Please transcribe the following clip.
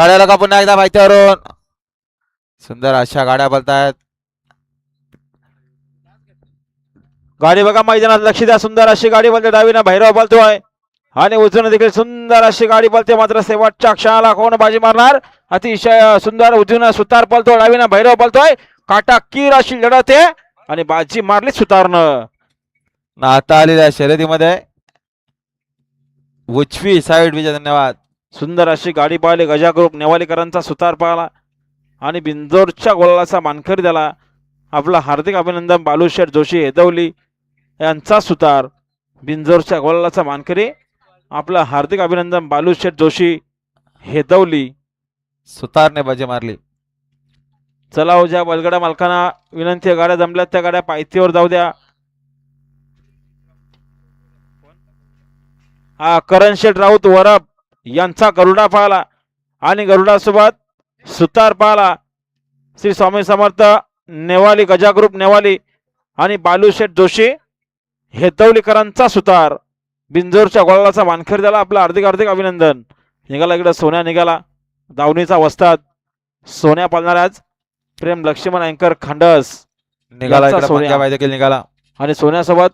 गाड्याला का पुन्हा एकदा माहितीवरून सुंदर अशा गाड्या बोलतायत. गाडी बघा मैदानात लक्ष द्या. सुंदर अशी गाडी बोलते. डावीनं भैरव बोलतोय आणि उजवीनं देखील सुंदर अशी गाडी बोलते. मात्र शेवटच्या क्षणाला कोण बाजी मारणार. अतिशय सुंदर उजवीनं सुतार बोलतोय. डावीनं भैरव बोलतोय. काटाकीर अशी लढत आहे आणि बाजी मारली सुतारनं. आता आलेल्या शर्यतीमध्ये उजवी साईड विजय. धन्यवाद. सुंदर अशी गाडी पाहिली. गजा ग्रुप नेवालीकरांचा सुतार पाहिला आणि बिंजोरच्या गोलाचा मानकरी झाला. आपला हार्दिक अभिनंदन. बालूशेठ जोशी हेदवली यांचा सुतार बिंजोरच्या गोलाचा मानकरी. आपला हार्दिक अभिनंदन बालूशेठ जोशी हेदवली. सुतारने बाजी मारली. चला हो, ज्या बैलगाड्या मालकांना विनंती आहे, गाड्या जमल्यात त्या गाड्या पायथीवर जाऊ द्या. हा करण शेठ राऊत वरप यांचा गरुडा पाहला आणि गरुडासोबत सुतार पाहला. श्री स्वामी समर्थ नेवाली गजा ग्रुप नेवाली आणि बालूशेठ जोशी हेतवलीकरांचा सुतार बिंजोरच्या गोळाचा मानकरी झाला. आपलं हार्दिक हार्दिक अभिनंदन. निघाला इकडे सोन्या. निघाला दावणीचा वस्ताद सोन्या पालणार. आज प्रेम लक्ष्मण अँकर खांडस निघाला यांचा इकडे सोन्या. पंजाब देखील निघाला आणि सोन्यासोबत